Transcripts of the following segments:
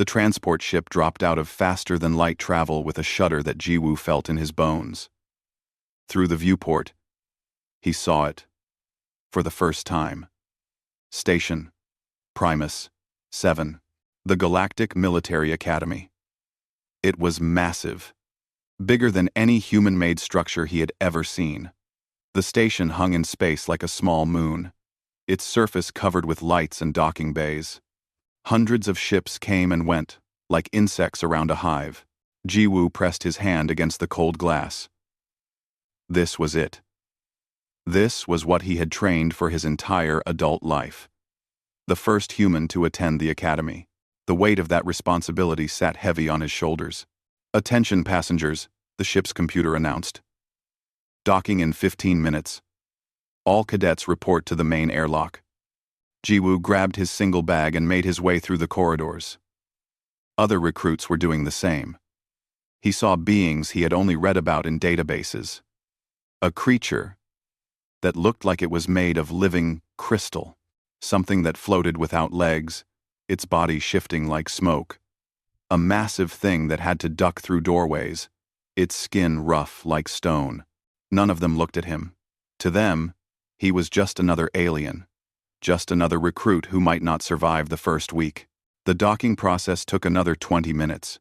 The transport ship dropped out of faster-than-light travel with a shudder that Jiwoo felt in his bones. Through the viewport, he saw it. For the first time. Station. Primus. 7. The Galactic Military Academy. It was massive. Bigger than any human-made structure he had ever seen. The station hung in space like a small moon, its surface covered with lights and docking bays. Hundreds of ships came and went, like insects around a hive. Jiwoo pressed his hand against the cold glass. This was it. This was what he had trained for his entire adult life. The first human to attend the academy. The weight of that responsibility sat heavy on his shoulders. "Attention passengers," the ship's computer announced. "Docking in 15 minutes. All cadets report to the main airlock." Jiwoo grabbed his single bag and made his way through the corridors. Other recruits were doing the same. He saw beings he had only read about in databases. A creature that looked like it was made of living crystal, something that floated without legs, its body shifting like smoke. A massive thing that had to duck through doorways, its skin rough like stone. None of them looked at him. To them, he was just another alien, just another recruit who might not survive the first week. The docking process took another 20 minutes.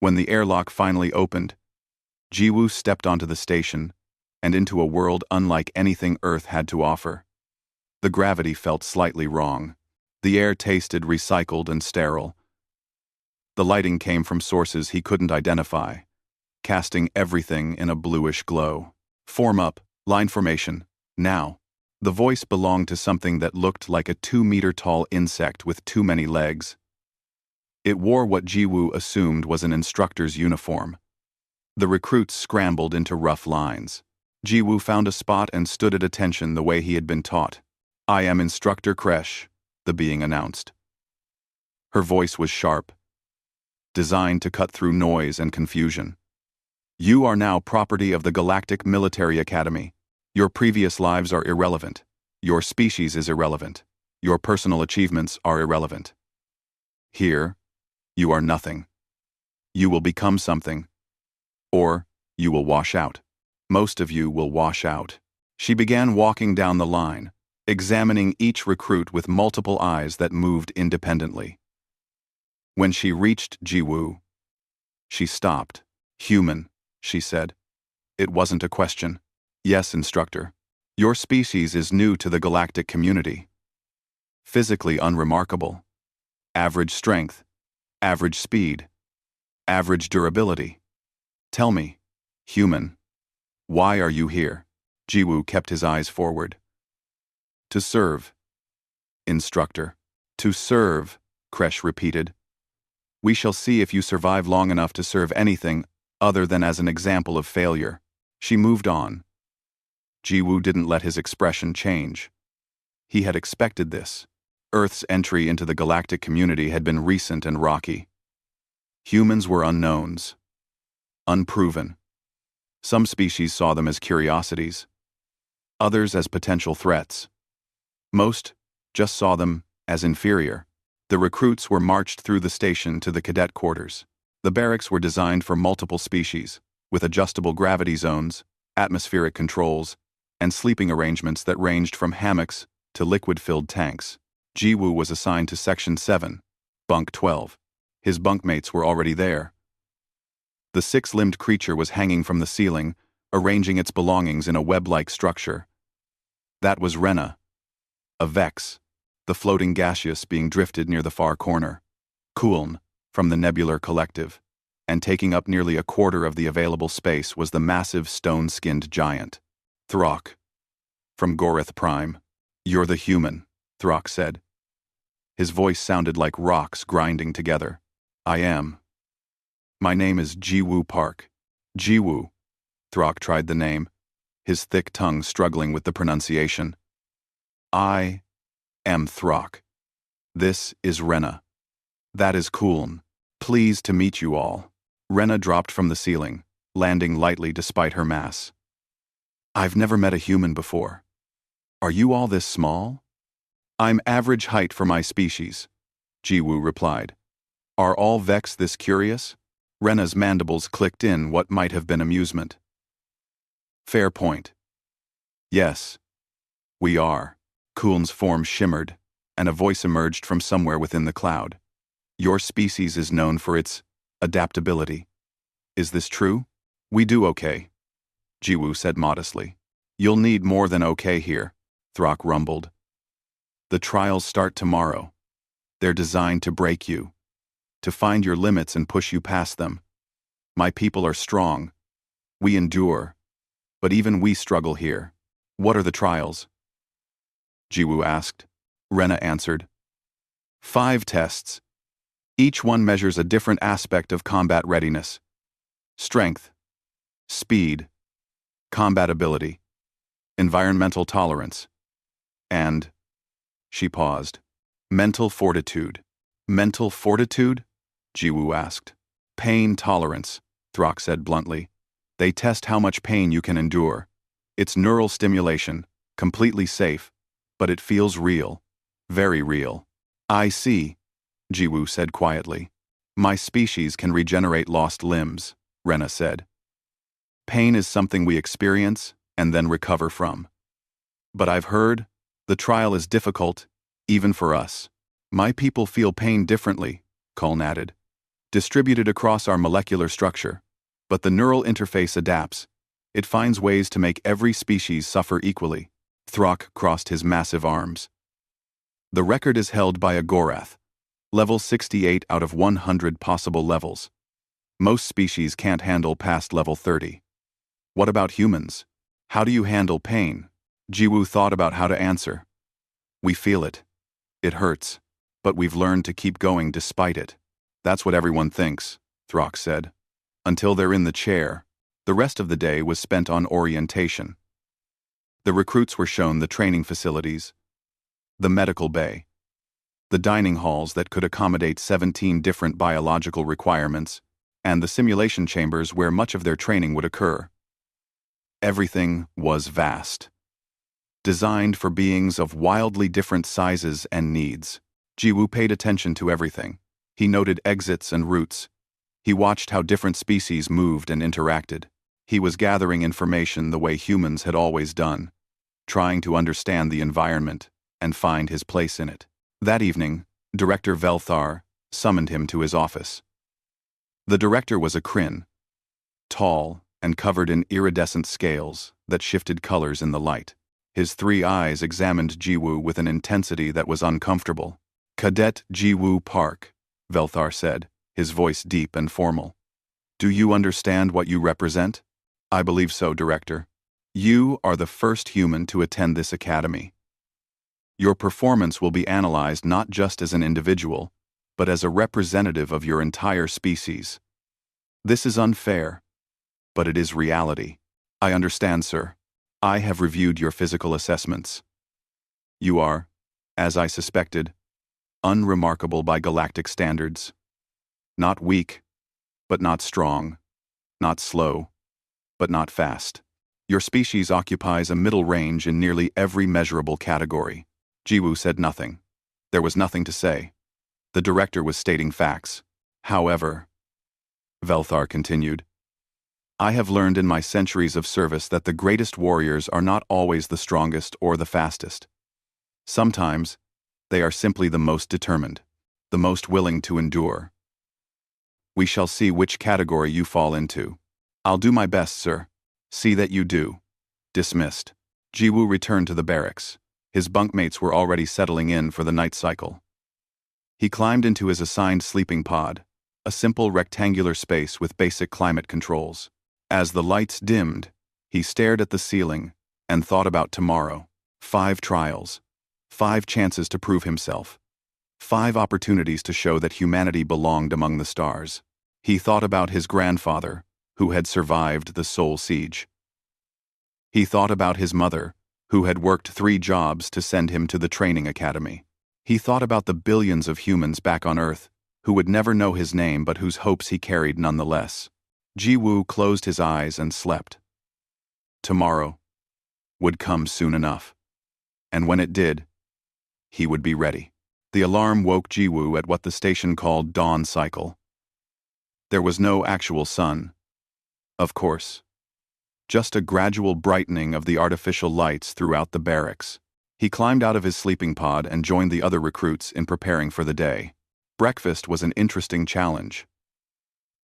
When the airlock finally opened, Jiwoo stepped onto the station and into a world unlike anything Earth had to offer. The gravity felt slightly wrong. The air tasted recycled and sterile. The lighting came from sources he couldn't identify, casting everything in a bluish glow. "Form up, line formation, now." The voice belonged to something that looked like a 2-meter-tall insect with too many legs. It wore what Jiwoo assumed was an instructor's uniform. The recruits scrambled into rough lines. Jiwoo found a spot and stood at attention the way he had been taught. "I am Instructor Kresh," the being announced. Her voice was sharp, designed to cut through noise and confusion. "You are now property of the Galactic Military Academy. Your previous lives are irrelevant. Your species is irrelevant. Your personal achievements are irrelevant. Here, you are nothing. You will become something. Or, you will wash out. Most of you will wash out." She began walking down the line, examining each recruit with multiple eyes that moved independently. When she reached Jiwoo, she stopped. "Human," she said. It wasn't a question. "Yes, instructor. Your species is new to the galactic community. Physically unremarkable. Average strength. Average speed. Average durability. Tell me, human, why are you here?" Jiwoo kept his eyes forward. "To serve, instructor." "To serve," Kresh repeated. "We shall see if you survive long enough to serve anything other than as an example of failure." She moved on. Jiwoo didn't let his expression change. He had expected this. Earth's entry into the galactic community had been recent and rocky. Humans were unknowns. Unproven. Some species saw them as curiosities. Others as potential threats. Most just saw them as inferior. The recruits were marched through the station to the cadet quarters. The barracks were designed for multiple species, with adjustable gravity zones, atmospheric controls, and sleeping arrangements that ranged from hammocks to liquid-filled tanks. Jiwoo was assigned to Section 7, Bunk 12. His bunkmates were already there. The 6-limbed creature was hanging from the ceiling, arranging its belongings in a web-like structure. That was Rena, a Vex, the floating gaseous being drifted near the far corner. Kuln, from the Nebular Collective, and taking up nearly a quarter of the available space was the massive stone-skinned giant. Throk, from Gorith Prime. "You're the human," Throk said. His voice sounded like rocks grinding together. "I am. My name is Jiwoo Park." "Jiwoo." Throk tried the name, his thick tongue struggling with the pronunciation. "I am Throk. This is Rena. That is Kuln. Pleased to meet you all." Rena dropped from the ceiling, landing lightly despite her mass. "I've never met a human before. Are you all this small?" "I'm average height for my species," Jiwoo replied. Are all Vex this curious? Rena's mandibles clicked in what might have been amusement. Fair point. Yes. We are. Kuln's form shimmered, and a voice emerged from somewhere within the cloud. Your species is known for its adaptability. Is this true? We do okay, Jiwoo said modestly. You'll need more than okay here, Throck rumbled. The trials start tomorrow. They're designed to break you, to find your limits and push you past them. My people are strong. We endure. But even we struggle here. What are the trials? Jiwoo asked. Rena answered. 5 tests. Each one measures a different aspect of combat readiness. Strength, speed, combat ability, environmental tolerance, and, she paused, mental fortitude. Mental fortitude? Jiwoo asked. Pain tolerance, Throck said bluntly. They test how much pain you can endure. It's neural stimulation, completely safe, but it feels real, very real. I see, Jiwoo said quietly. My species can regenerate lost limbs, Rena said. Pain is something we experience and then recover from. But I've heard the trial is difficult, even for us. My people feel pain differently, Kuln added, distributed across our molecular structure. But the neural interface adapts. It finds ways to make every species suffer equally. Throck crossed his massive arms. The record is held by a Gorath. Level 68 out of 100 possible levels. Most species can't handle past level 30. What about humans? How do you handle pain? Jiwoo thought about how to answer. We feel it. It hurts. But we've learned to keep going despite it. That's what everyone thinks, Throck said. Until they're in the chair, the rest of the day was spent on orientation. The recruits were shown the training facilities, the medical bay, the dining halls that could accommodate 17 different biological requirements, and the simulation chambers where much of their training would occur. Everything was vast. Designed for beings of wildly different sizes and needs. Jiwoo paid attention to everything. He noted exits and routes. He watched how different species moved and interacted. He was gathering information the way humans had always done, trying to understand the environment and find his place in it. That evening, Director Velthar summoned him to his office. The director was a Kryn, tall and covered in iridescent scales that shifted colors in the light. His 3 eyes examined Jiwoo with an intensity that was uncomfortable. Cadet Jiwoo Park, Velthar said, his voice deep and formal. Do you understand what you represent? I believe so, Director. You are the first human to attend this academy. Your performance will be analyzed not just as an individual, but as a representative of your entire species. This is unfair, but it is reality. I understand, sir. I have reviewed your physical assessments. You are, as I suspected, unremarkable by galactic standards. Not weak, but not strong. Not slow, but not fast. Your species occupies a middle range in nearly every measurable category. Jiwoo said nothing. There was nothing to say. The director was stating facts. However, Velthar continued, I have learned in my centuries of service that the greatest warriors are not always the strongest or the fastest. Sometimes, they are simply the most determined, the most willing to endure. We shall see which category you fall into. I'll do my best, sir. See that you do. Dismissed. Jiwoo returned to the barracks. His bunkmates were already settling in for the night cycle. He climbed into his assigned sleeping pod, a simple rectangular space with basic climate controls. As the lights dimmed, he stared at the ceiling and thought about tomorrow. 5 trials. 5 chances to prove himself. 5 opportunities to show that humanity belonged among the stars. He thought about his grandfather, who had survived the Soul Siege. He thought about his mother, who had worked 3 jobs to send him to the training academy. He thought about the billions of humans back on Earth, who would never know his name but whose hopes he carried nonetheless. Jiwoo closed his eyes and slept. Tomorrow would come soon enough. And when it did, he would be ready. The alarm woke Jiwoo at what the station called dawn cycle. There was no actual sun, of course. Just a gradual brightening of the artificial lights throughout the barracks. He climbed out of his sleeping pod and joined the other recruits in preparing for the day. Breakfast was an interesting challenge.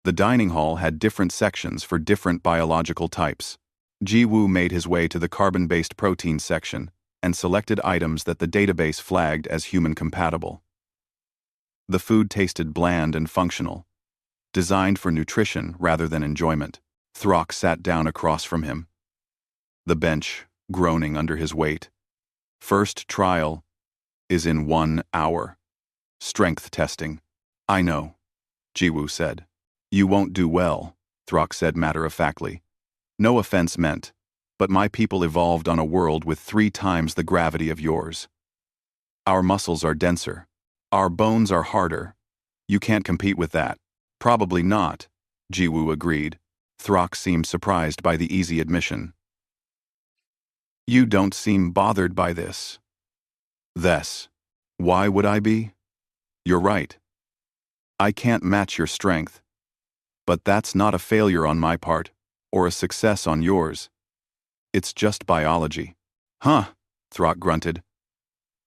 The dining hall had different sections for different biological types. Jiwoo made his way to the carbon-based protein section and selected items that the database flagged as human-compatible. The food tasted bland and functional, designed for nutrition rather than enjoyment. Throck sat down across from him, the bench groaning under his weight. First trial is in 1 hour. Strength testing. I know, Jiwoo said. You won't do well, Throck said matter-of-factly. No offense meant, but my people evolved on a world with 3 times the gravity of yours. Our muscles are denser. Our bones are harder. You can't compete with that. Probably not, Jiwoo agreed. Throck seemed surprised by the easy admission. You don't seem bothered by this. This. Why would I be? You're right. I can't match your strength. But that's not a failure on my part, or a success on yours. It's just biology. Huh, Throck grunted.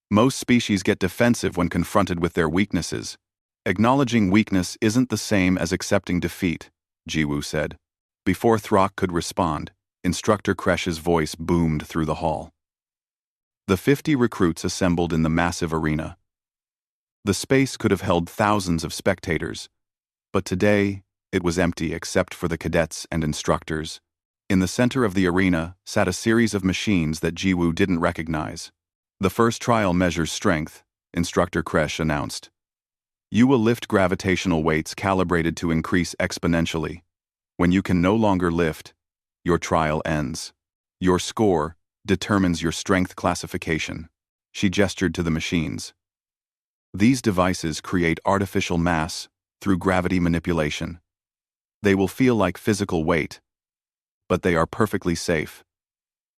Most species get defensive when confronted with their weaknesses. Acknowledging weakness isn't the same as accepting defeat, Jiwoo said. Before Throck could respond, Instructor Kresh's voice boomed through the hall. The 50 recruits assembled in the massive arena. The space could have held thousands of spectators, but today it was empty except for the cadets and instructors. In the center of the arena sat a series of machines that Jiwoo didn't recognize. The first trial measures strength, Instructor Kresh announced. You will lift gravitational weights calibrated to increase exponentially. When you can no longer lift, your trial ends. Your score determines your strength classification. She gestured to the machines. These devices create artificial mass through gravity manipulation. They will feel like physical weight, but they are perfectly safe.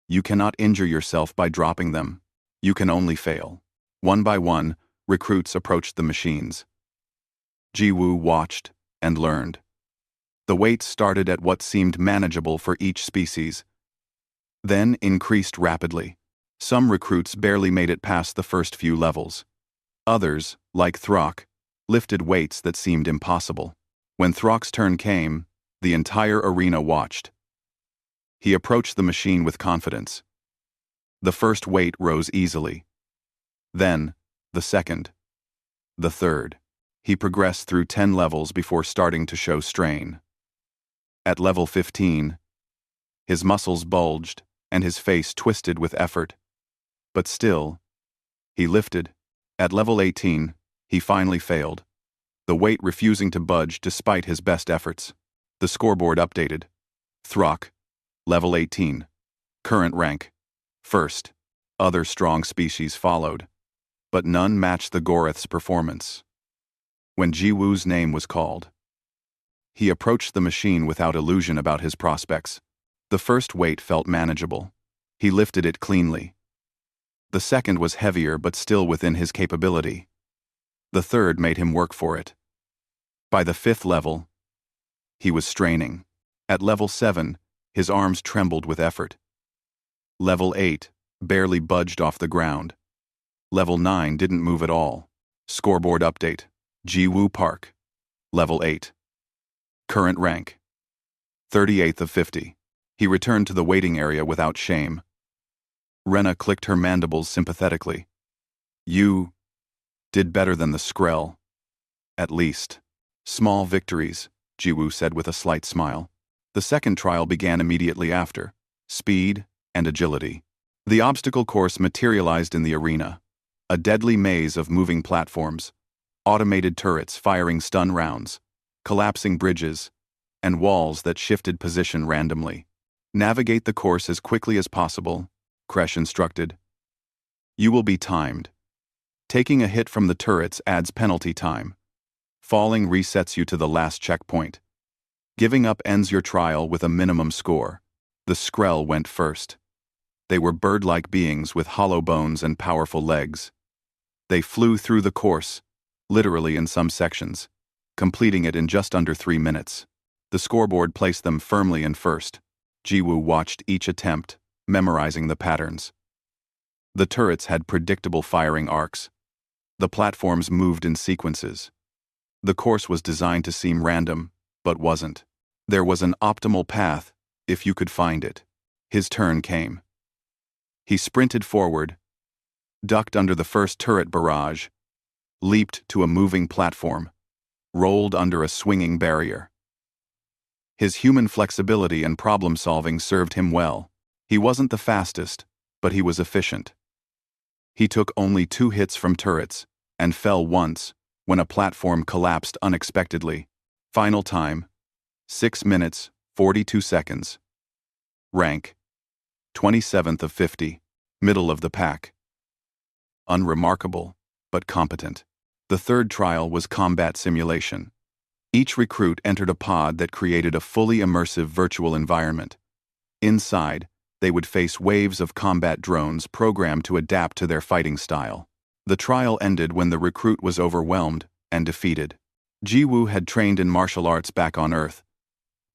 You cannot injure yourself by dropping them. You can only fail. One by one, recruits approached the machines. Jiwoo watched and learned. The weights started at what seemed manageable for each species, then increased rapidly. Some recruits barely made it past the first few levels. Others, like Throck, lifted weights that seemed impossible. When Throck's turn came, the entire arena watched. He approached the machine with confidence. The first weight rose easily. Then, the second. The third. He progressed through 10 levels before starting to show strain. At level 15, his muscles bulged and his face twisted with effort. But still, he lifted. At level 18, he finally failed, the weight refusing to budge despite his best efforts. The scoreboard updated. Throck, level 18. Current rank, first. Other strong species followed, but none matched the Gorath's performance. When Jiwoo's name was called, he approached the machine without illusion about his prospects. The first weight felt manageable. He lifted it cleanly. The second was heavier but still within his capability. The third made him work for it. By the 5th level, he was straining. At level 7, his arms trembled with effort. Level 8 barely budged off the ground. Level 9 didn't move at all. Scoreboard update. Jiwoo Park. Level 8. Current rank, 38th of 50. He returned to the waiting area without shame. Rena clicked her mandibles sympathetically. You did better than the Skrell. At least. Small victories, Jiwoo said with a slight smile. The second trial began immediately after. Speed and agility. The obstacle course materialized in the arena. A deadly maze of moving platforms, automated turrets firing stun rounds, collapsing bridges, and walls that shifted position randomly. Navigate the course as quickly as possible, Kresh instructed. You will be timed. Taking a hit from the turrets adds penalty time. Falling resets you to the last checkpoint. Giving up ends your trial with a minimum score. The Skrell went first. They were bird-like beings with hollow bones and powerful legs. They flew through the course, literally in some sections, completing it in just under 3 minutes. The scoreboard placed them firmly in first. Jiwoo watched each attempt, memorizing the patterns. The turrets had predictable firing arcs. The platforms moved in sequences. The course was designed to seem random, but wasn't. There was an optimal path, if you could find it. His turn came. He sprinted forward, ducked under the first turret barrage, leaped to a moving platform, rolled under a swinging barrier. His human flexibility and problem-solving served him well. He wasn't the fastest, but he was efficient. He took only 2 hits from turrets, and fell once, when a platform collapsed unexpectedly. Final time, 6 minutes, 42 seconds. Rank, 27th of 50, middle of the pack. Unremarkable, but competent. The third trial was combat simulation. Each recruit entered a pod that created a fully immersive virtual environment. Inside, they would face waves of combat drones programmed to adapt to their fighting style. The trial ended when the recruit was overwhelmed and defeated. Jiwoo had trained in martial arts back on Earth,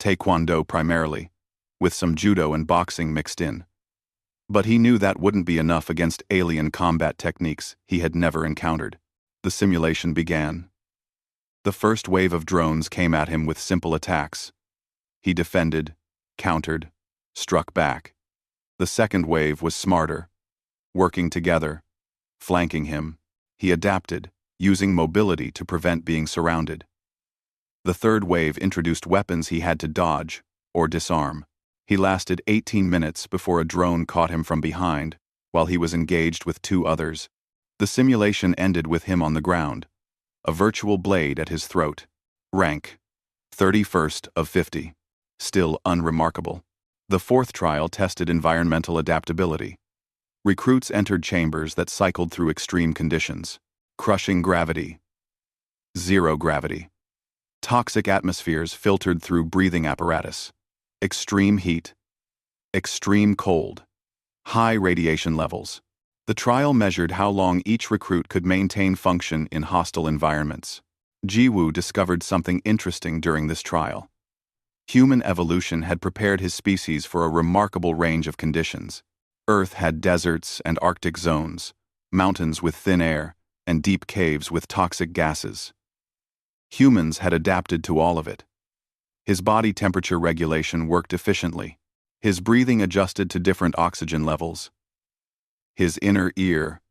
Taekwondo primarily, with some judo and boxing mixed in. But he knew that wouldn't be enough against alien combat techniques he had never encountered. The simulation began. The first wave of drones came at him with simple attacks. He defended, countered, struck back. The second wave was smarter. Working together, flanking him, he adapted, using mobility to prevent being surrounded. The third wave introduced weapons he had to dodge or disarm. He lasted 18 minutes before a drone caught him from behind while he was engaged with 2 others. The simulation ended with him on the ground, a virtual blade at his throat. Rank, 31st of 50. Still unremarkable. The fourth trial tested environmental adaptability. Recruits entered chambers that cycled through extreme conditions. Crushing gravity. Zero gravity. Toxic atmospheres filtered through breathing apparatus. Extreme heat. Extreme cold. High radiation levels. The trial measured how long each recruit could maintain function in hostile environments. Jiwoo discovered something interesting during this trial. Human evolution had prepared his species for a remarkable range of conditions. Earth had deserts and Arctic zones, mountains with thin air, and deep caves with toxic gases. Humans had adapted to all of it. His body temperature regulation worked efficiently. His breathing adjusted to different oxygen levels. His inner ear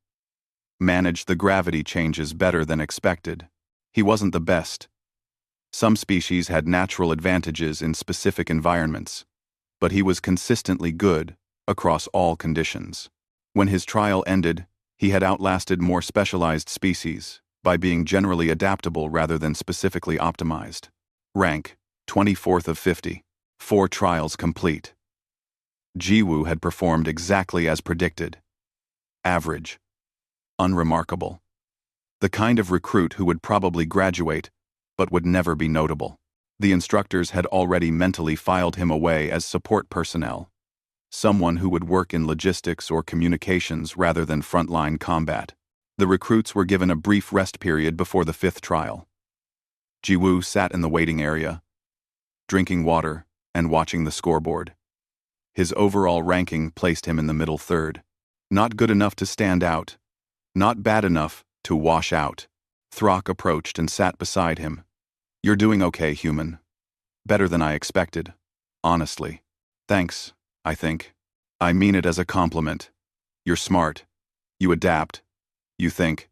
managed the gravity changes better than expected. He wasn't the best. Some species had natural advantages in specific environments, but he was consistently good across all conditions. When his trial ended, he had outlasted more specialized species by being generally adaptable rather than specifically optimized. Rank, 24th of 50. 4 trials complete. Jiwoo had performed exactly as predicted. Average. Unremarkable. The kind of recruit who would probably graduate, but would never be notable. The instructors had already mentally filed him away as support personnel, someone who would work in logistics or communications rather than frontline combat. The recruits were given a brief rest period before the 5th trial. Jiwoo sat in the waiting area, drinking water and watching the scoreboard. His overall ranking placed him in the middle third. Not good enough to stand out, not bad enough to wash out. Throck approached and sat beside him. "You're doing okay, human. Better than I expected, honestly. Thanks, I think. I mean it as a compliment. You're smart. You adapt. You think.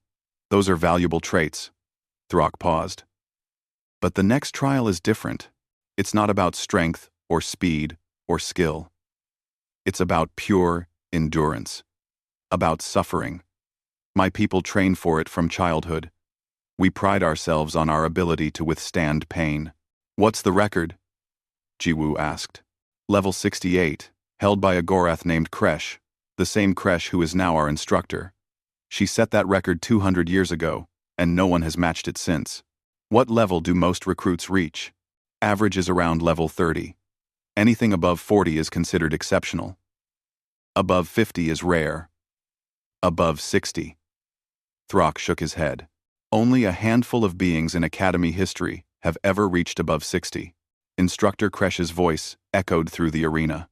Those are valuable traits." Throck paused. "But the next trial is different. It's not about strength or speed or skill. It's about pure endurance. About suffering. My people train for it from childhood. We pride ourselves on our ability to withstand pain." "What's the record?" Jiwoo asked. "Level 68, held by a Gorath named Kresh, the same Kresh who is now our instructor. She set that record 200 years ago, and no one has matched it since." "What level do most recruits reach?" "Average is around level 30. Anything above 40 is considered exceptional. Above 50 is rare. Above 60. Throck shook his head. Only a handful of beings in Academy history have ever reached above 60. Instructor Kresh's voice echoed through the arena.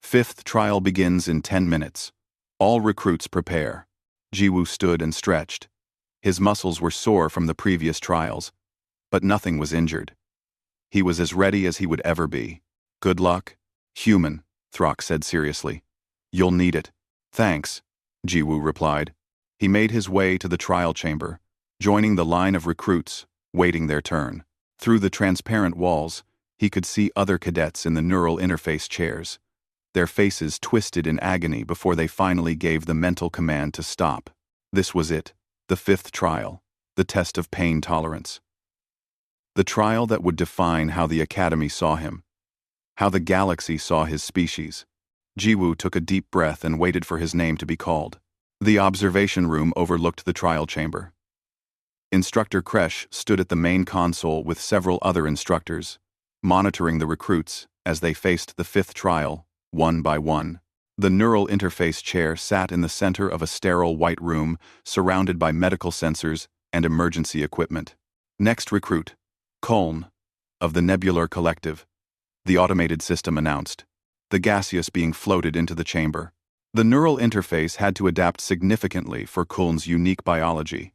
Fifth trial begins in 10 minutes. All recruits prepare. Jiwoo stood and stretched. His muscles were sore from the previous trials, but nothing was injured. He was as ready as he would ever be. Good luck, human, Throck said seriously. You'll need it. Thanks, Jiwoo replied. He made his way to the trial chamber, joining the line of recruits, waiting their turn. Through the transparent walls, he could see other cadets in the neural interface chairs. Their faces twisted in agony before they finally gave the mental command to stop. This was it, the fifth trial, the test of pain tolerance. The trial that would define how the Academy saw him, how the galaxy saw his species. Jiwoo took a deep breath and waited for his name to be called. The observation room overlooked the trial chamber. Instructor Kresh stood at the main console with several other instructors, monitoring the recruits as they faced the fifth trial, one by one. The neural interface chair sat in the center of a sterile white room surrounded by medical sensors and emergency equipment. Next recruit, Koln, of the Nebular Collective, the automated system announced, the gaseous being floated into the chamber. The neural interface had to adapt significantly for Kuln's unique biology,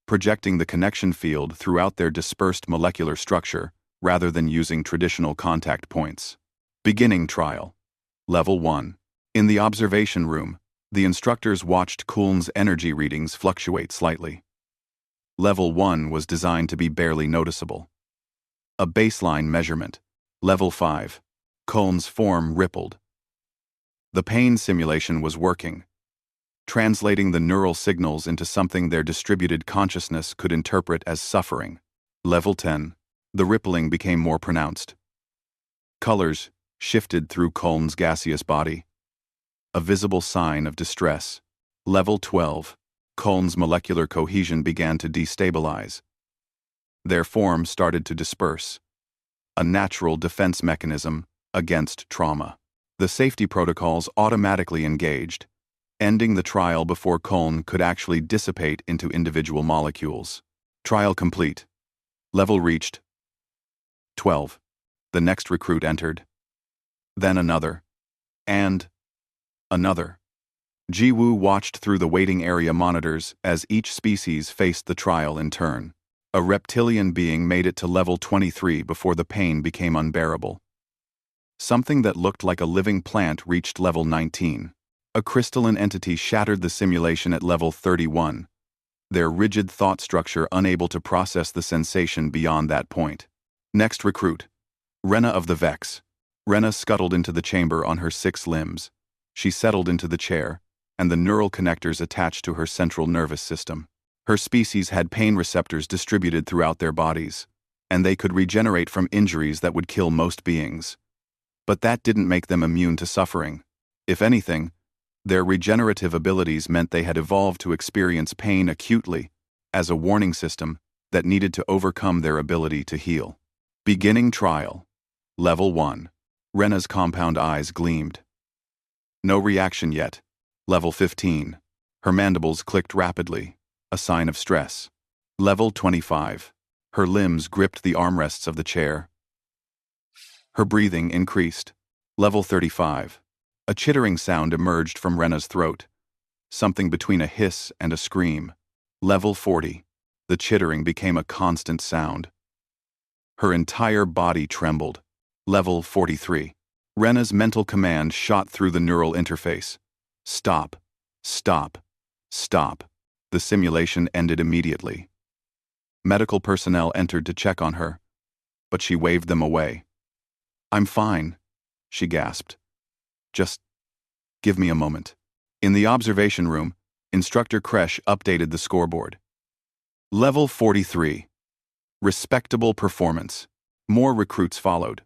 projecting the connection field throughout their dispersed molecular structure rather than using traditional contact points. Beginning trial. Level 1. In the observation room, the instructors watched Kuln's energy readings fluctuate slightly. Level 1 was designed to be barely noticeable. A baseline measurement. Level 5. Kuln's form rippled. The pain simulation was working, translating the neural signals into something their distributed consciousness could interpret as suffering. Level 10. The rippling became more pronounced. Colors shifted through Kuln's gaseous body. A visible sign of distress. Level 12. Kuln's molecular cohesion began to destabilize. Their form started to disperse. A natural defense mechanism against trauma. The safety protocols automatically engaged, ending the trial before Kuln could actually dissipate into individual molecules. Trial complete. Level reached. 12. The next recruit entered. Then another. And another. Jiwoo watched through the waiting area monitors as each species faced the trial in turn. A reptilian being made it to level 23 before the pain became unbearable. Something that looked like a living plant reached level 19. A crystalline entity shattered the simulation at level 31, their rigid thought structure unable to process the sensation beyond that point. Next recruit. Rena of the Vex. Rena scuttled into the chamber on her 6 limbs. She settled into the chair, and the neural connectors attached to her central nervous system. Her species had pain receptors distributed throughout their bodies, and they could regenerate from injuries that would kill most beings. But that didn't make them immune to suffering. If anything, their regenerative abilities meant they had evolved to experience pain acutely, as a warning system that needed to overcome their ability to heal. Beginning trial. Level 1. Rena's compound eyes gleamed. No reaction yet. Level 15. Her mandibles clicked rapidly, a sign of stress. Level 25. Her limbs gripped the armrests of the chair. Her breathing increased. Level 35. A chittering sound emerged from Rena's throat, something between a hiss and a scream. Level 40. The chittering became a constant sound. Her entire body trembled. Level 43. Rena's mental command shot through the neural interface. Stop. Stop. Stop. The simulation ended immediately. Medical personnel entered to check on her, but she waved them away. I'm fine, she gasped. Just give me a moment. In the observation room, Instructor Kresh updated the scoreboard. Level 43. Respectable performance. More recruits followed.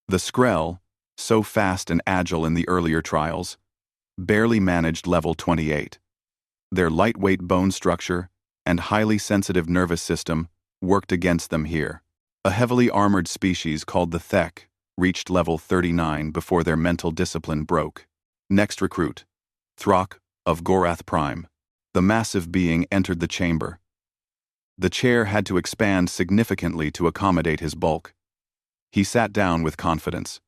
The Skrell, so fast and agile in the earlier trials, barely managed level 28. Their lightweight bone structure and highly sensitive nervous system worked against them here. A heavily armored species called the Thek reached level 39 before their mental discipline broke. Next recruit. Throck of Gorath Prime. The massive being entered the chamber. The chair had to expand significantly to accommodate his bulk. He sat down with confidence.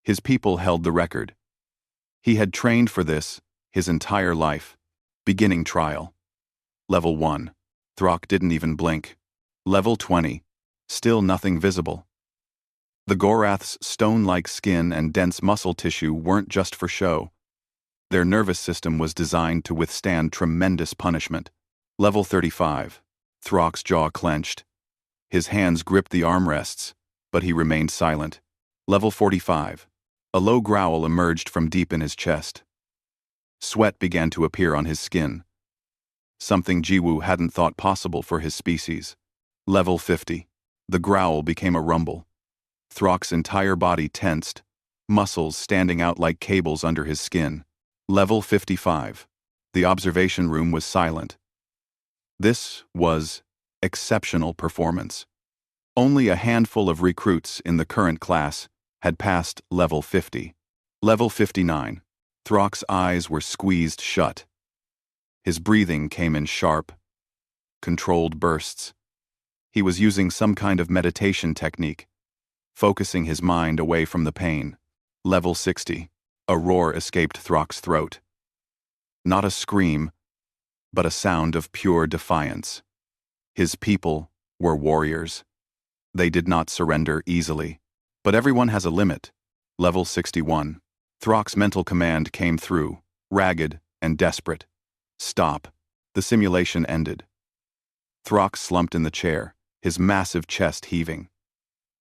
His people held the record. He had trained for this his entire life. Beginning trial. Level 1. Throck didn't even blink. Level 20. Still nothing visible. The Gorath's stone-like skin and dense muscle tissue weren't just for show. Their nervous system was designed to withstand tremendous punishment. Level 35. Throck's jaw clenched. His hands gripped the armrests, but he remained silent. Level 45. A low growl emerged from deep in his chest. Sweat began to appear on his skin. Something Jiwoo hadn't thought possible for his species. Level 50. The growl became a rumble. Throck's entire body tensed, muscles standing out like cables under his skin. Level 55. The observation room was silent. This was exceptional performance. Only a handful of recruits in the current class had passed level 50. Level 59. Throck's eyes were squeezed shut. His breathing came in sharp, controlled bursts. He was using some kind of meditation technique, focusing his mind away from the pain. Level 60. A roar escaped Throck's throat. Not a scream, but a sound of pure defiance. His people were warriors. They did not surrender easily. But everyone has a limit. Level 61. Throck's mental command came through, ragged and desperate. Stop. The simulation ended. Throck slumped in the chair, his massive chest heaving.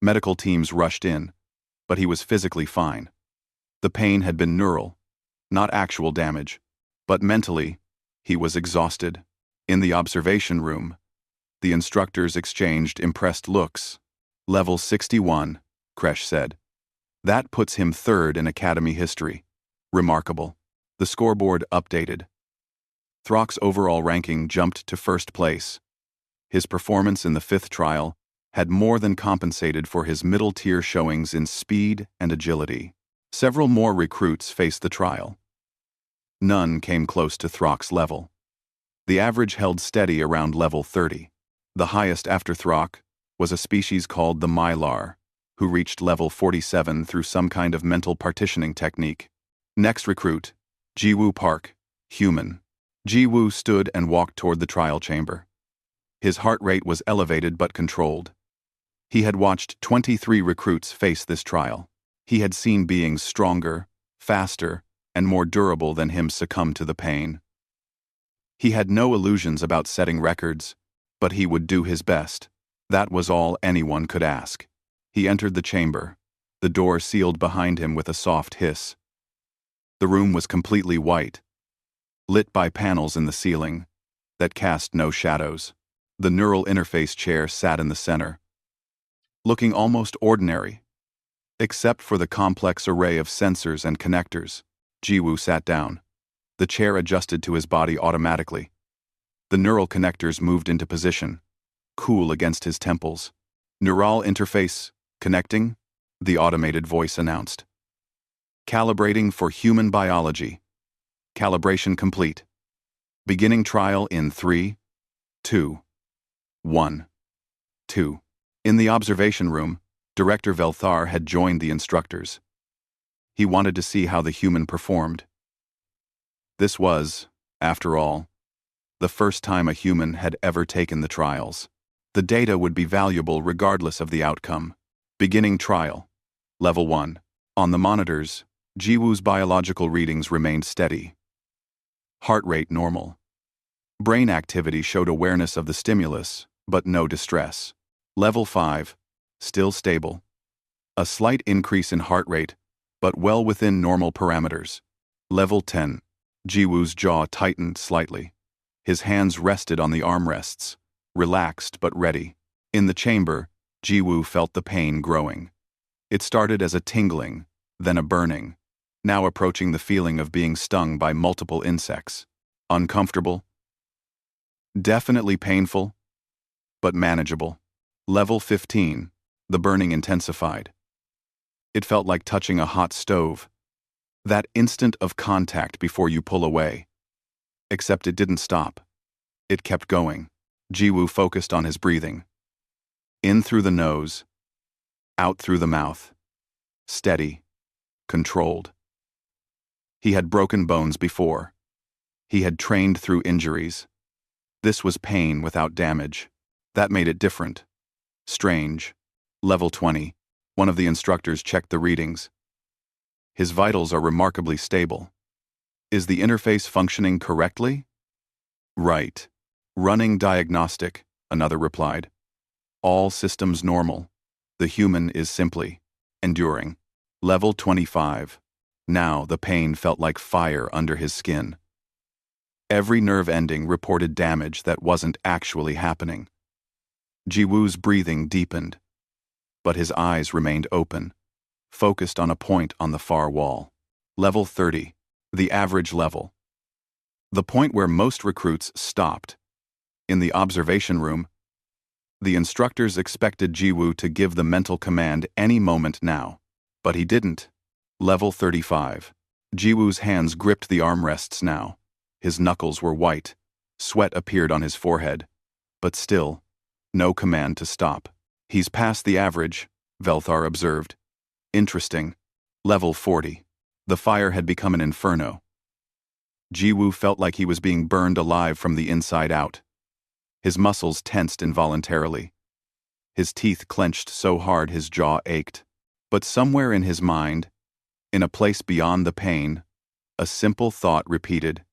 Medical teams rushed in, but he was physically fine. The pain had been neural, not actual damage, but mentally, he was exhausted. In the observation room, the instructors exchanged impressed looks. Level 61, Kresh said. That puts him third in Academy history. Remarkable. The scoreboard updated. Throck's overall ranking jumped to first place. His performance in the 5th trial had more than compensated for his middle-tier showings in speed and agility. Several more recruits faced the trial. None came close to Throck's level. The average held steady around level 30. The highest after Throck was a species called the Mylar, who reached level 47 through some kind of mental partitioning technique. Next recruit, Jiwoo Park, human. Jiwoo stood and walked toward the trial chamber. His heart rate was elevated but controlled. He had watched 23 recruits face this trial. He had seen beings stronger, faster, and more durable than him succumb to the pain. He had no illusions about setting records, but he would do his best. That was all anyone could ask. He entered the chamber. The door sealed behind him with a soft hiss. The room was completely white, lit by panels in the ceiling that cast no shadows. The neural interface chair sat in the center, looking almost ordinary, except for the complex array of sensors and connectors. Jiwoo sat down. The chair adjusted to his body automatically. The neural connectors moved into position, cool against his temples. Neural interface connecting, the automated voice announced. Calibrating for human biology. Calibration complete. Beginning trial in 3, 2, 1, 2. In the observation room, Director Velthar had joined the instructors. He wanted to see how the human performed. This was, after all, the first time a human had ever taken the trials. The data would be valuable regardless of the outcome. Beginning trial. Level 1. On the monitors, Jiwoo's biological readings remained steady. Heart rate normal. Brain activity showed awareness of the stimulus, but no distress. Level 5. Still stable. A slight increase in heart rate, but well within normal parameters. Level 10. Jiwoo's jaw tightened slightly. His hands rested on the armrests, relaxed but ready. In the chamber, Jiwoo felt the pain growing. It started as a tingling, then a burning, now approaching the feeling of being stung by multiple insects. Uncomfortable? Definitely painful, but manageable. Level 15. The burning intensified. It felt like touching a hot stove. That instant of contact before you pull away. Except it didn't stop. It kept going. Jiwoo focused on his breathing. In through the nose, out through the mouth. Steady, controlled. He had broken bones before. He had trained through injuries. This was pain without damage. That made it different. Strange. Level 20. One of the instructors checked the readings. His vitals are remarkably stable. Is the interface functioning correctly? Right. Running diagnostic, another replied. All systems normal. The human is simply enduring. Level 25. Now the pain felt like fire under his skin. Every nerve ending reported damage that wasn't actually happening. Jiwoo's breathing deepened, but his eyes remained open, focused on a point on the far wall. Level 30. The average level. The point where most recruits stopped. In the observation room, the instructors expected Jiwoo to give the mental command any moment now, but he didn't. Level 35. Jiwoo's hands gripped the armrests now. His knuckles were white. Sweat appeared on his forehead. But still, no command to stop. He's past the average, Velthar observed. Interesting. Level 40. The fire had become an inferno. Jiwoo felt like he was being burned alive from the inside out. His muscles tensed involuntarily. His teeth clenched so hard his jaw ached. But somewhere in his mind, in a place beyond the pain, a simple thought repeated.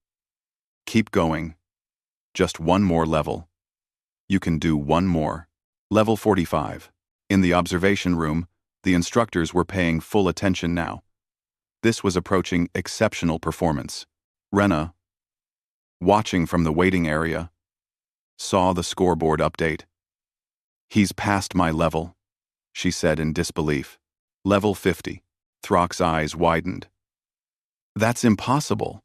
Keep going. Just one more level. You can do one more. Level 45. In the observation room, the instructors were paying full attention now. This was approaching exceptional performance. Rena, watching from the waiting area, saw the scoreboard update. He's past my level, she said in disbelief. Level 50. Throck's eyes widened. That's impossible.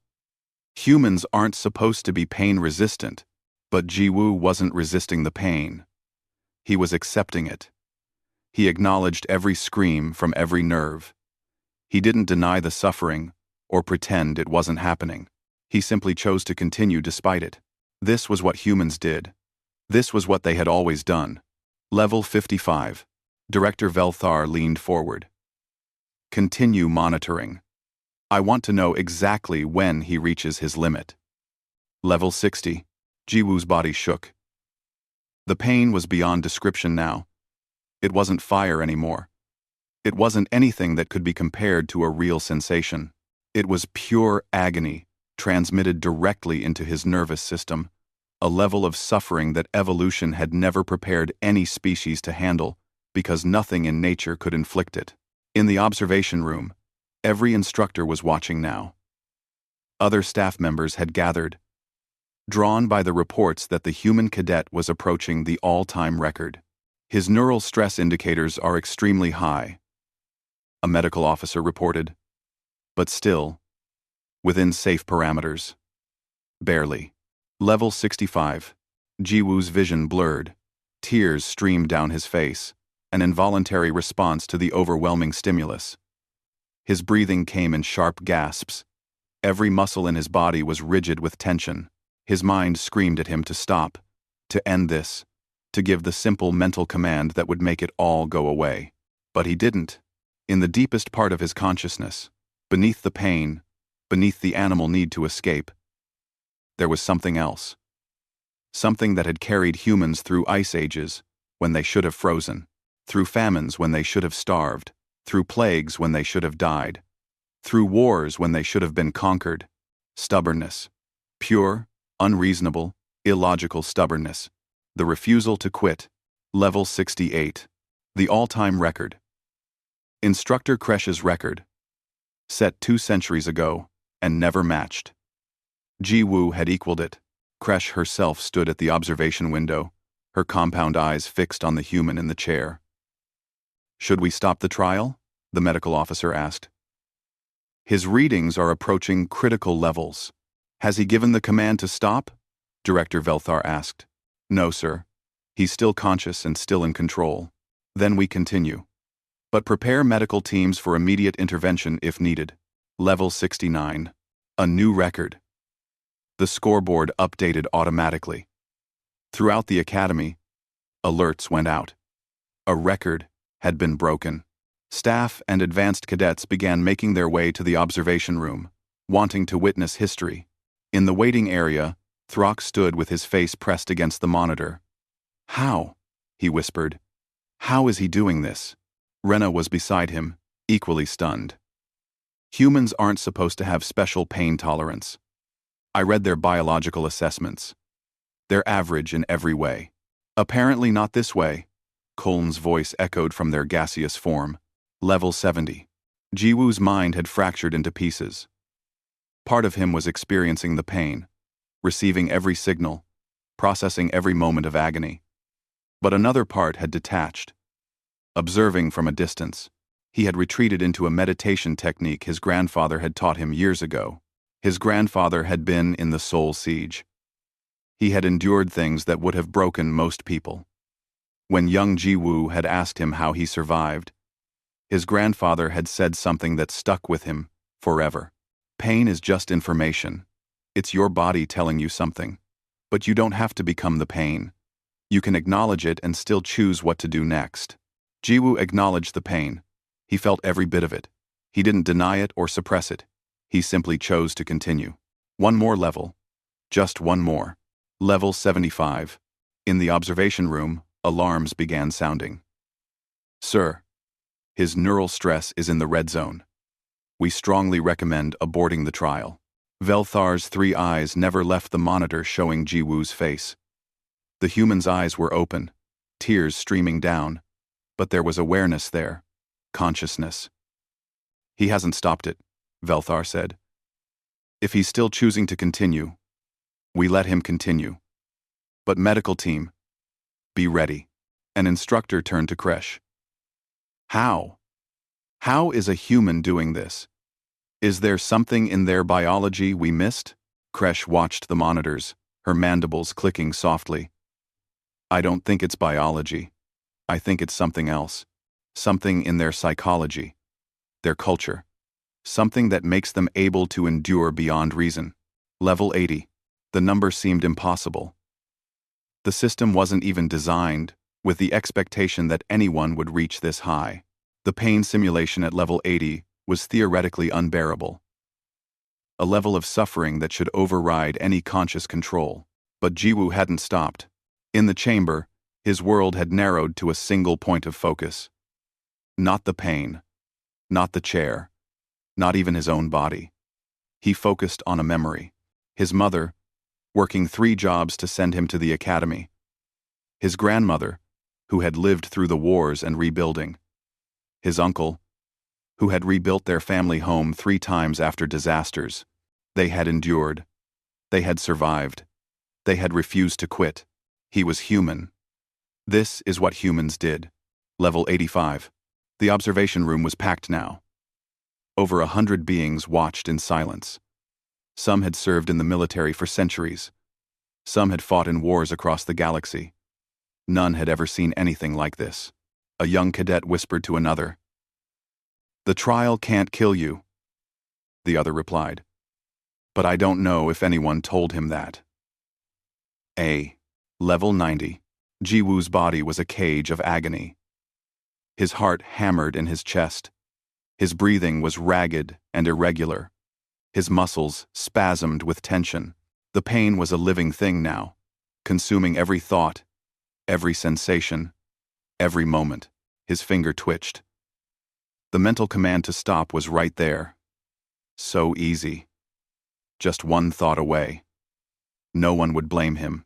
Humans aren't supposed to be pain-resistant, but Jiwoo wasn't resisting the pain. He was accepting it. He acknowledged every scream from every nerve. He didn't deny the suffering or pretend it wasn't happening. He simply chose to continue despite it. This was what humans did. This was what they had always done. Level 55. Director Velthar leaned forward. Continue monitoring. I want to know exactly when he reaches his limit. Level 60. Jiwoo's body shook. The pain was beyond description now. It wasn't fire anymore. It wasn't anything that could be compared to a real sensation. It was pure agony, transmitted directly into his nervous system, a level of suffering that evolution had never prepared any species to handle, because nothing in nature could inflict it. In the observation room, every instructor was watching now. Other staff members had gathered, drawn by the reports that the human cadet was approaching the all-time record. His neural stress indicators are extremely high, a medical officer reported. But still, within safe parameters. Barely. Level 65. Jiwoo's vision blurred. Tears streamed down his face, an involuntary response to the overwhelming stimulus. His breathing came in sharp gasps. Every muscle in his body was rigid with tension. His mind screamed at him to stop, to end this, to give the simple mental command that would make it all go away. But he didn't. In the deepest part of his consciousness, beneath the pain, beneath the animal need to escape, there was something else. Something that had carried humans through ice ages when they should have frozen, through famines when they should have starved, through plagues when they should have died, through wars when they should have been conquered. Stubbornness. Pure, unreasonable, illogical stubbornness. The refusal to quit. Level 68. The all-time record. Instructor Kresh's record. Set 2 centuries ago, and never matched. Jiwoo had equaled it. Kresh herself stood at the observation window, her compound eyes fixed on the human in the chair. Should we stop the trial? The medical officer asked. His readings are approaching critical levels. Has he given the command to stop? Director Velthar asked. No, sir. He's still conscious and still in control. Then we continue. But prepare medical teams for immediate intervention if needed. Level 69. A new record. The scoreboard updated automatically. Throughout the academy, alerts went out. A record had been broken. Staff and advanced cadets began making their way to the observation room, wanting to witness history. In the waiting area, Throck stood with his face pressed against the monitor. "How?" he whispered. "How is he doing this?" Rena was beside him, equally stunned. "Humans aren't supposed to have special pain tolerance. I read their biological assessments. They're average in every way." "Apparently not this way," Kulm's voice echoed from their gaseous form. Level 70. Jiwoo's mind had fractured into pieces. Part of him was experiencing the pain, receiving every signal, processing every moment of agony. But another part had detached. Observing from a distance, he had retreated into a meditation technique his grandfather had taught him years ago. His grandfather had been in the Soul Siege. He had endured things that would have broken most people. When young Jiwoo had asked him how he survived, his grandfather had said something that stuck with him forever. "Pain is just information. It's your body telling you something. But you don't have to become the pain. You can acknowledge it and still choose what to do next." Jiwoo acknowledged the pain. He felt every bit of it. He didn't deny it or suppress it. He simply chose to continue. One more level. Just one more. Level 75. In the observation room, alarms began sounding. "Sir, his neural stress is in the red zone. We strongly recommend aborting the trial." Velthar's 3 eyes never left the monitor showing Jiwoo's face. The human's eyes were open, tears streaming down, but there was awareness there, consciousness. "He hasn't stopped it," Velthar said. "If he's still choosing to continue, we let him continue. But medical team, be ready." An instructor turned to Kresh. "How? How is a human doing this? Is there something in their biology we missed?" Kresh watched the monitors, her mandibles clicking softly. "I don't think it's biology. I think it's something else. Something in their psychology, their culture. Something that makes them able to endure beyond reason." Level 80. The number seemed impossible. The system wasn't even designed with the expectation that anyone would reach this high. The pain simulation at level 80 was theoretically unbearable. A level of suffering that should override any conscious control. But Jiwoo hadn't stopped. In the chamber, his world had narrowed to a single point of focus. Not the pain, not the chair, not even his own body. He focused on a memory. His mother, working 3 jobs to send him to the academy. His grandmother, who had lived through the wars and rebuilding. His uncle, who had rebuilt their family home 3 times after disasters. They had endured. They had survived. They had refused to quit. He was human. This is what humans did. Level 85. The observation room was packed now. Over 100 beings watched in silence. Some had served in the military for centuries. Some had fought in wars across the galaxy. None had ever seen anything like this. A young cadet whispered to another. "The trial can't kill you," the other replied. "But I don't know if anyone told him that." Level 90. Jiwoo's body was a cage of agony. His heart hammered in his chest. His breathing was ragged and irregular. His muscles spasmed with tension. The pain was a living thing now, consuming every thought, every sensation, every moment. His finger twitched. The mental command to stop was right there. So easy. Just one thought away. No one would blame him.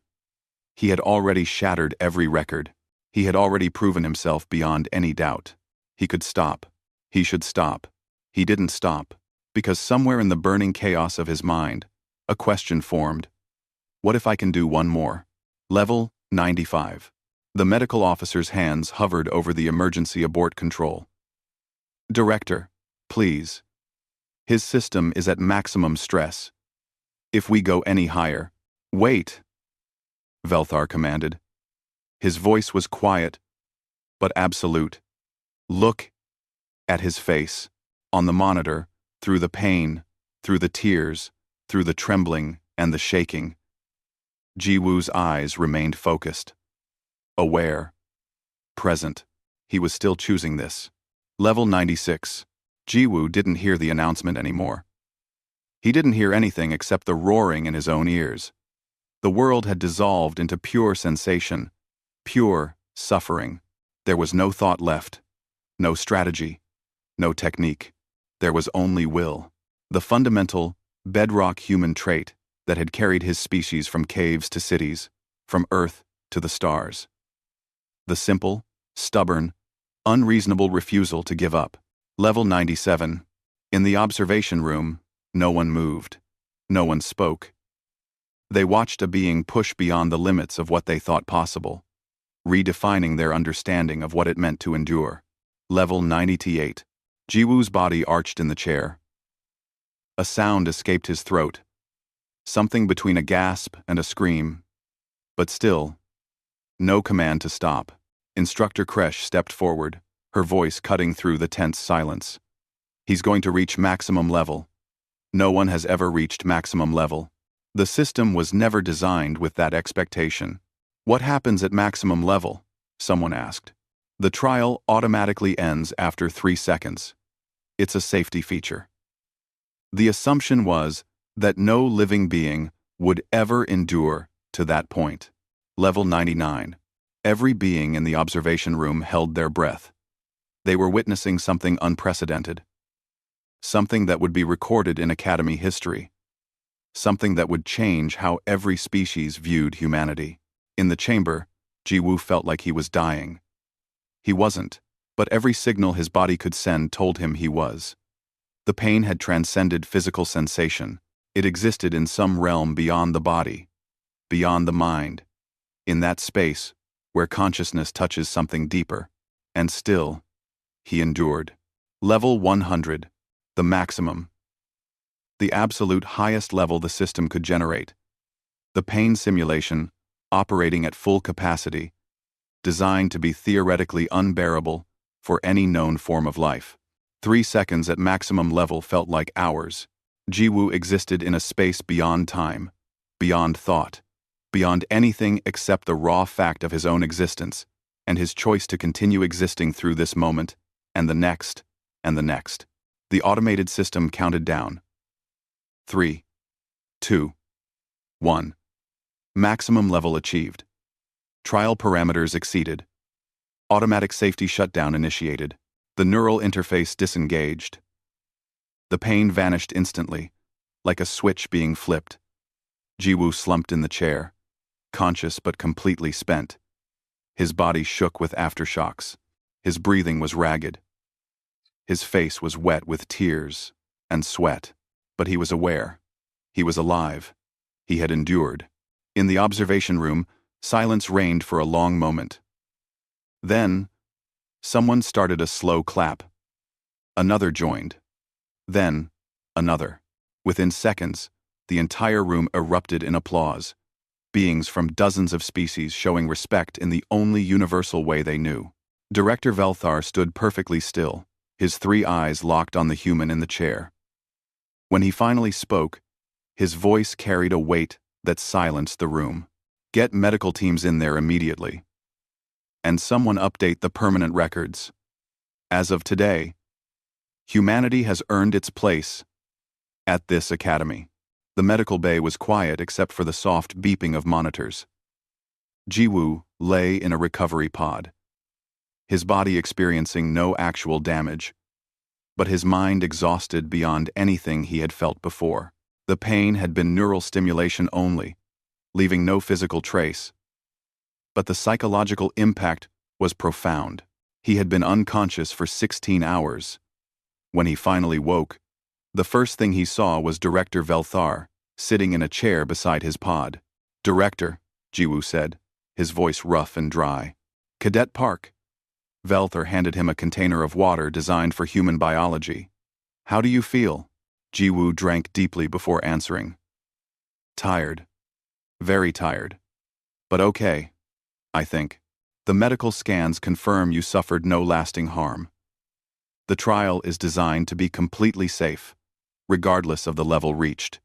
He had already shattered every record. He had already proven himself beyond any doubt. He could stop. He should stop. He didn't stop, because somewhere in the burning chaos of his mind, a question formed. What if I can do one more? Level 95. The medical officer's hands hovered over the emergency abort control. "Director, please. His system is at maximum stress. If we go any higher..." "Wait," Velthar commanded. His voice was quiet, but absolute. "Look at his face, on the monitor, through the pain, through the tears, through the trembling and the shaking. Jiwoo's eyes remained focused. Aware. Present. He was still choosing this. Level 96. Jiwoo didn't hear the announcement anymore. He didn't hear anything except the roaring in his own ears. The world had dissolved into pure sensation, pure suffering. There was no thought left, no strategy, no technique. There was only will. The fundamental, bedrock human trait that had carried his species from caves to cities, from Earth to the stars. The simple, stubborn, unreasonable refusal to give up. Level 97. In the observation room, no one moved. No one spoke. They watched a being push beyond the limits of what they thought possible, redefining their understanding of what it meant to endure. Level 98. Jiwoo's body arched in the chair. A sound escaped his throat, something between a gasp and a scream. But still, no command to stop. Instructor Kresh stepped forward, her voice cutting through the tense silence. He's going to reach maximum level. No one has ever reached maximum level. The system was never designed with that expectation. What happens at maximum level? Someone asked. The trial automatically ends after 3 seconds. It's a safety feature. The assumption was that no living being would ever endure to that point. Level 99. Every being in the observation room held their breath. They were witnessing something unprecedented. Something that would be recorded in Academy history. Something that would change how every species viewed humanity. In the chamber, Jiwoo felt like he was dying. He wasn't, but every signal his body could send told him he was. The pain had transcended physical sensation. It existed in some realm beyond the body, beyond the mind, in that space where consciousness touches something deeper. And still, he endured. Level 100, the maximum. The absolute highest level the system could generate. The pain simulation, operating at full capacity, designed to be theoretically unbearable for any known form of life. 3 seconds at maximum level felt like hours. Jiwoo existed in a space beyond time, beyond thought, beyond anything except the raw fact of his own existence, and his choice to continue existing through this moment, and the next, and the next. The automated system counted down. 3, 2, 1. Maximum level achieved. Trial parameters exceeded. Automatic safety shutdown initiated. The neural interface disengaged. The pain vanished instantly, like a switch being flipped. Jiwoo slumped in the chair, conscious but completely spent. His body shook with aftershocks. His breathing was ragged. His face was wet with tears and sweat, but he was aware. He was alive. He had endured. In the observation room, silence reigned for a long moment. Then, someone started a slow clap. Another joined. Then, another. Within seconds, the entire room erupted in applause, beings from dozens of species showing respect in the only universal way they knew. Director Velthar stood perfectly still, his 3 eyes locked on the human in the chair. When he finally spoke, his voice carried a weight that silenced the room. Get medical teams in there immediately. And someone update the permanent records. As of today, humanity has earned its place at this academy. The medical bay was quiet except for the soft beeping of monitors. Jiwoo lay in a recovery pod, his body experiencing no actual damage, but his mind exhausted beyond anything he had felt before. The pain had been neural stimulation only, leaving no physical trace. But the psychological impact was profound. He had been unconscious for 16 hours. When he finally woke, the first thing he saw was Director Velthar, sitting in a chair beside his pod. "Director," Jiwoo said, his voice rough and dry. "Cadet Park." Velthar handed him a container of water designed for human biology. "How do you feel?" Jiwoo drank deeply before answering. "Tired. Very tired. But okay, I think. The medical scans confirm you suffered no lasting harm. The trial is designed to be completely safe, regardless of the level reached.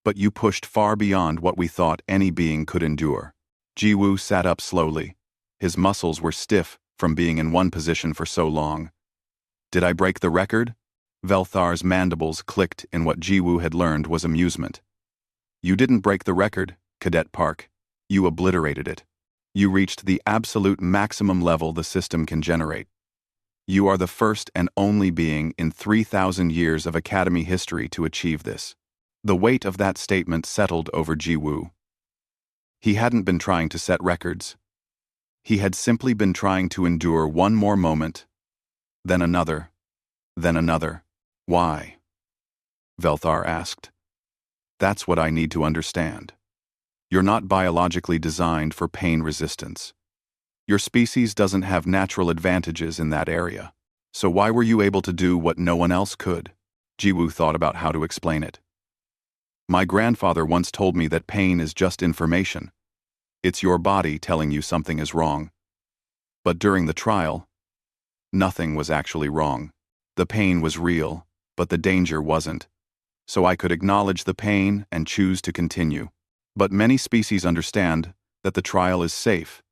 But you pushed far beyond what we thought any being could endure. Jiwoo sat up slowly. His muscles were stiff from being in one position for so long. Did I break the record? Velthar's mandibles clicked in what Jiwoo had learned was amusement. You didn't break the record, Cadet Park. You obliterated it. You reached the absolute maximum level the system can generate. You are the first and only being in 3,000 years of Academy history to achieve this. The weight of that statement settled over Jiwoo. He hadn't been trying to set records. He had simply been trying to endure one more moment, then another, then another. Why? Velthar asked. That's what I need to understand. You're not biologically designed for pain resistance. Your species doesn't have natural advantages in that area. So why were you able to do what no one else could? Jiwoo thought about how to explain it. My grandfather once told me that pain is just information. It's your body telling you something is wrong. But during the trial, nothing was actually wrong. The pain was real, but the danger wasn't. So I could acknowledge the pain and choose to continue. But many species understand that the trial is safe.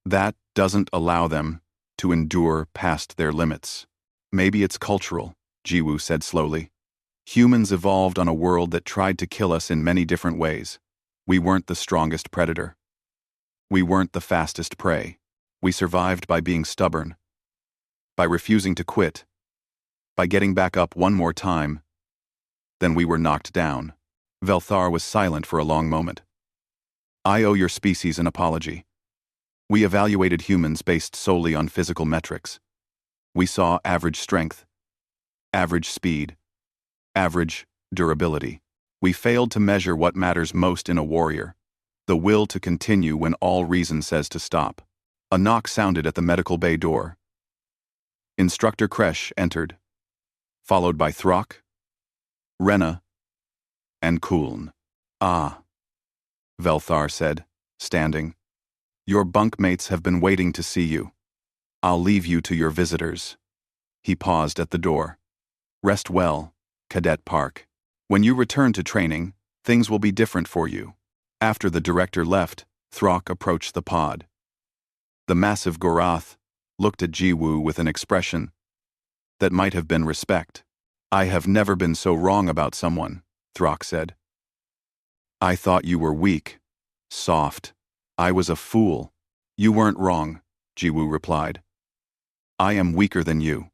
That doesn't allow them to endure past their limits. Maybe it's cultural, Jiwoo said slowly. Humans evolved on a world that tried to kill us in many different ways. We weren't the strongest predator. We weren't the fastest prey. We survived by being stubborn, by refusing to quit, by getting back up one more time. Then we were knocked down. Velthar was silent for a long moment. I owe your species an apology. We evaluated humans based solely on physical metrics. We saw average strength, average speed, average durability. We failed to measure what matters most in a warrior, the will to continue when all reason says to stop. A knock sounded at the medical bay door. Instructor Kresh entered, followed by Throck, Rena, and Kuln. Ah, Velthar said, standing. Your bunkmates have been waiting to see you. I'll leave you to your visitors. He paused at the door. Rest well, Cadet Park. When you return to training, things will be different for you. After the director left, Throck approached the pod. The massive Gorath looked at Jiwoo with an expression that might have been respect. I have never been so wrong about someone, Throck said. I thought you were weak, soft. I was a fool. You weren't wrong, Jiwoo replied. I am weaker than you.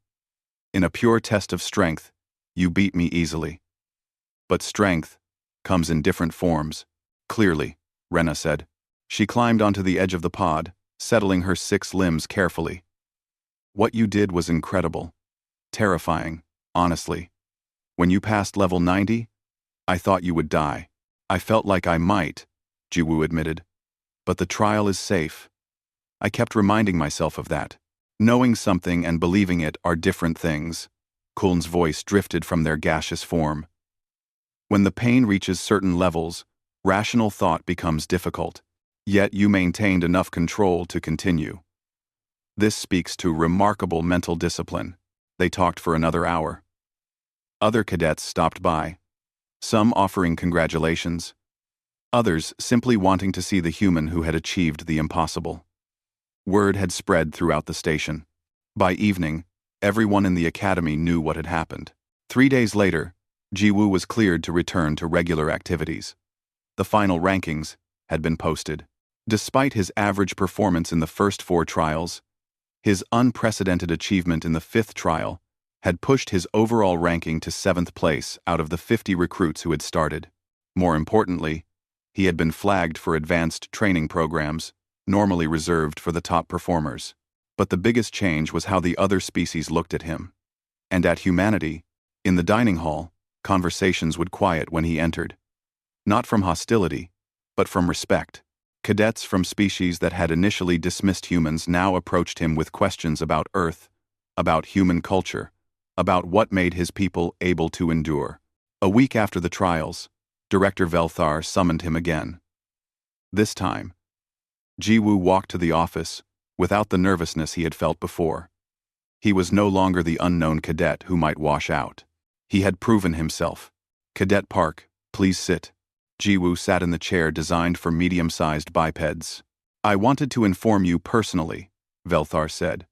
In a pure test of strength, you beat me easily. But strength comes in different forms. Clearly, Rena said. She climbed onto the edge of the pod, settling her 6 limbs carefully. What you did was incredible. Terrifying, honestly. When you passed level 90, I thought you would die. I felt like I might, Jiwoo admitted. But the trial is safe. I kept reminding myself of that. Knowing something and believing it are different things. Kuln's voice drifted from their gaseous form. When the pain reaches certain levels, rational thought becomes difficult. Yet you maintained enough control to continue. This speaks to remarkable mental discipline. They talked for another hour. Other cadets stopped by, some offering congratulations, others simply wanting to see the human who had achieved the impossible. Word had spread throughout the station. By evening, everyone in the academy knew what had happened. 3 days later, Jiwoo was cleared to return to regular activities. The final rankings had been posted. Despite his average performance in the first 4 trials, his unprecedented achievement in the 5th trial had pushed his overall ranking to 7th place out of the 50 recruits who had started. More importantly, he had been flagged for advanced training programs, normally reserved for the top performers. But the biggest change was how the other species looked at him. And at humanity, in the dining hall, conversations would quiet when he entered. Not from hostility, but from respect. Cadets from species that had initially dismissed humans now approached him with questions about Earth, about human culture, about what made his people able to endure. A week after the trials, Director Velthar summoned him again. This time, Jiwoo walked to the office without the nervousness he had felt before. He was no longer the unknown cadet who might wash out. He had proven himself. Cadet Park, Please sit. Jiwoo sat in the chair designed for medium-sized bipeds. I wanted to inform you personally, Velthar said,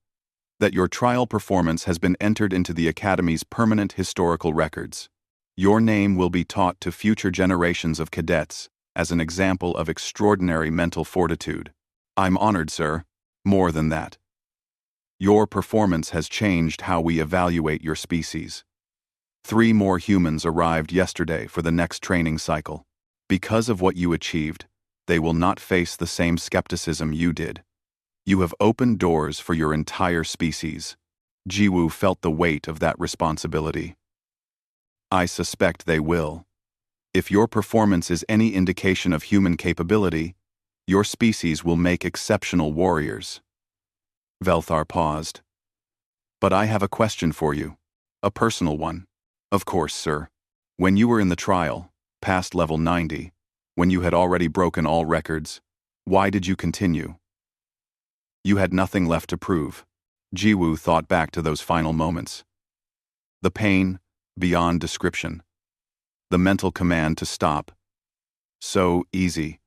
that your trial performance has been entered into the Academy's permanent historical records. Your name will be taught to future generations of cadets as an example of extraordinary mental fortitude. I'm honored, sir. More than that. Your performance has changed how we evaluate your species. 3 more humans arrived yesterday for the next training cycle. Because of what you achieved, they will not face the same skepticism you did. You have opened doors for your entire species. Jiwoo felt the weight of that responsibility. I suspect they will. If your performance is any indication of human capability, your species will make exceptional warriors. Velthar paused. But I have a question for you. A personal one. Of course, sir. When you were in the trial, past level 90, when you had already broken all records, why did you continue? You had nothing left to prove. Jiwoo thought back to those final moments. The pain, beyond description. The mental command to stop. So easy.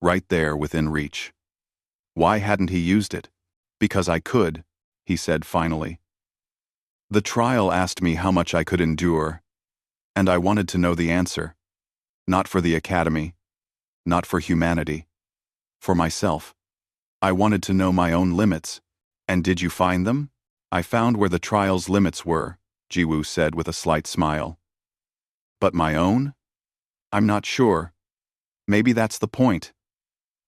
Right there within reach. Why hadn't he used it? Because I could, he said finally. The trial asked me how much I could endure, and I wanted to know the answer. Not for the Academy, not for humanity, for myself. I wanted to know my own limits. And did you find them? I found where the trial's limits were, Jiwoo said with a slight smile. But my own? I'm not sure. Maybe that's the point.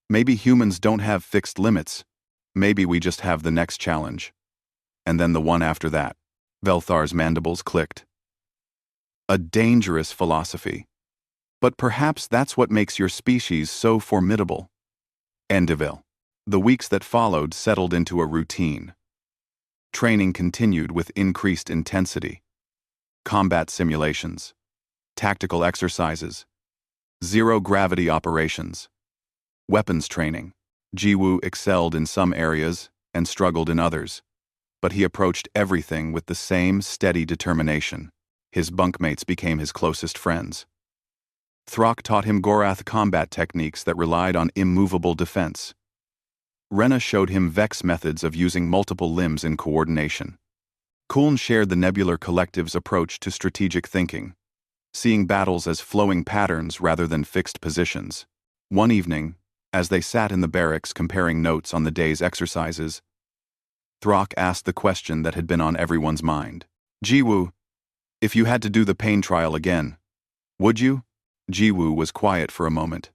Maybe humans don't have fixed limits. Maybe we just have the next challenge. And then the one after that. Velthar's mandibles clicked. A dangerous philosophy. But perhaps that's what makes your species so formidable. Endeville. The weeks that followed settled into a routine. Training continued with increased intensity. Combat simulations. Tactical exercises. Zero-gravity operations. Weapons training. Jiwoo excelled in some areas and struggled in others, but he approached everything with the same steady determination. His bunkmates became his closest friends. Throck taught him Gorath combat techniques that relied on immovable defense. Rena showed him Vex methods of using multiple limbs in coordination. Kuln shared the Nebular Collective's approach to strategic thinking, seeing battles as flowing patterns rather than fixed positions. One evening, as they sat in the barracks comparing notes on the day's exercises, Throck asked the question that had been on everyone's mind. Jiwoo, if you had to do the pain trial again, would you? Jiwoo was quiet for a moment.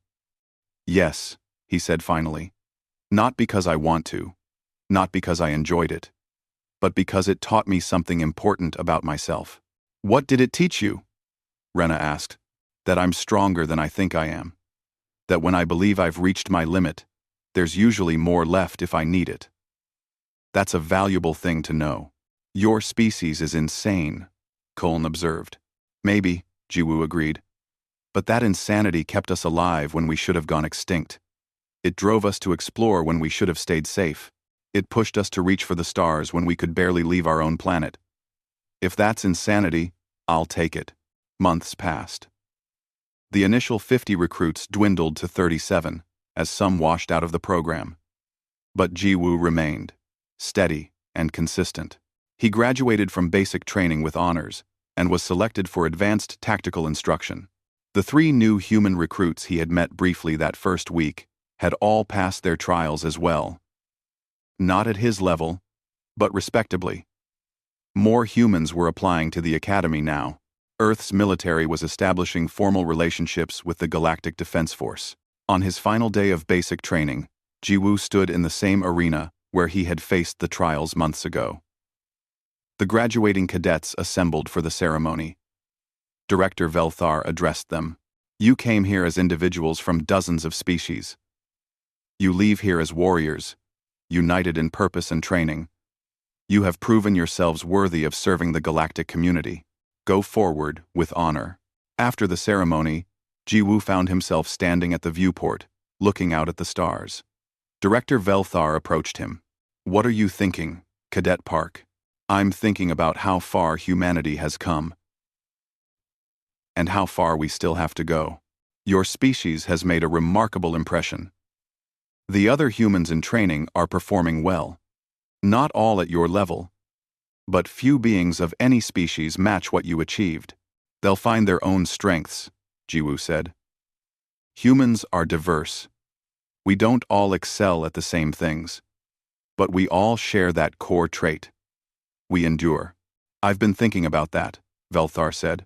Yes, he said finally. Not because I want to, not because I enjoyed it, but because it taught me something important about myself. What did it teach you? Rena asked. That I'm stronger than I think I am. That when I believe I've reached my limit, there's usually more left if I need it. That's a valuable thing to know. Your species is insane, Kuln observed. Maybe, Jiwoo agreed. But that insanity kept us alive when we should have gone extinct. It drove us to explore when we should have stayed safe. It pushed us to reach for the stars when we could barely leave our own planet. If that's insanity, I'll take it. Months passed. The initial 50 recruits dwindled to 37, as some washed out of the program. But Jiwoo remained, steady and consistent. He graduated from basic training with honors and was selected for advanced tactical instruction. The 3 new human recruits he had met briefly that first week had all passed their trials as well. Not at his level, but respectably. More humans were applying to the Academy now. Earth's military was establishing formal relationships with the Galactic Defense Force. On his final day of basic training, Jiwoo stood in the same arena where he had faced the trials months ago. The graduating cadets assembled for the ceremony. Director Velthar addressed them. You came here as individuals from dozens of species. You leave here as warriors, united in purpose and training. You have proven yourselves worthy of serving the galactic community. Go forward with honor. After the ceremony, Jiwoo found himself standing at the viewport, looking out at the stars. Director Velthar approached him. What are you thinking, Cadet Park? I'm thinking about how far humanity has come. and how far we still have to go. Your species has made a remarkable impression. The other humans in training are performing well. Not all at your level, but few beings of any species match what you achieved. They'll find their own strengths, Jiwoo said. Humans are diverse. We don't all excel at the same things, but we all share that core trait. We endure. I've been thinking about that, Velthar said,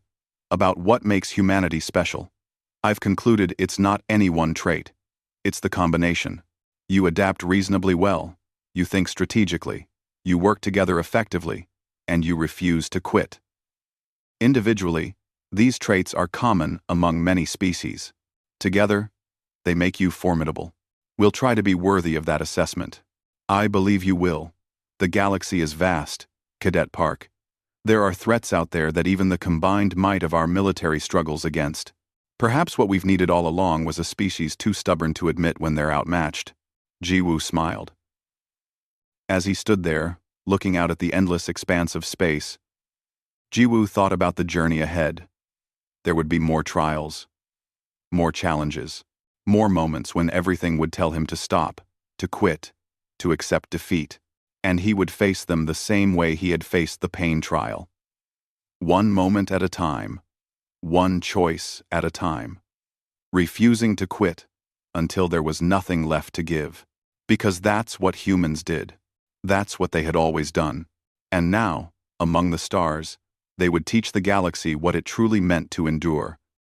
about what makes humanity special. I've concluded it's not any one trait. It's the combination. You adapt reasonably well, you think strategically, you work together effectively, and you refuse to quit. Individually, these traits are common among many species. Together, they make you formidable. We'll try to be worthy of that assessment. I believe you will. The galaxy is vast, Cadet Park. There are threats out there that even the combined might of our military struggles against. Perhaps what we've needed all along was a species too stubborn to admit when they're outmatched. Jiwoo smiled. As he stood there, looking out at the endless expanse of space, Jiwoo thought about the journey ahead. There would be more trials, more challenges, more moments when everything would tell him to stop, to quit, to accept defeat, and he would face them the same way he had faced the pain trial. One moment at a time, one choice at a time, refusing to quit until there was nothing left to give. Because that's what humans did. That's what they had always done. And now, among the stars, they would teach the galaxy what it truly meant to endure.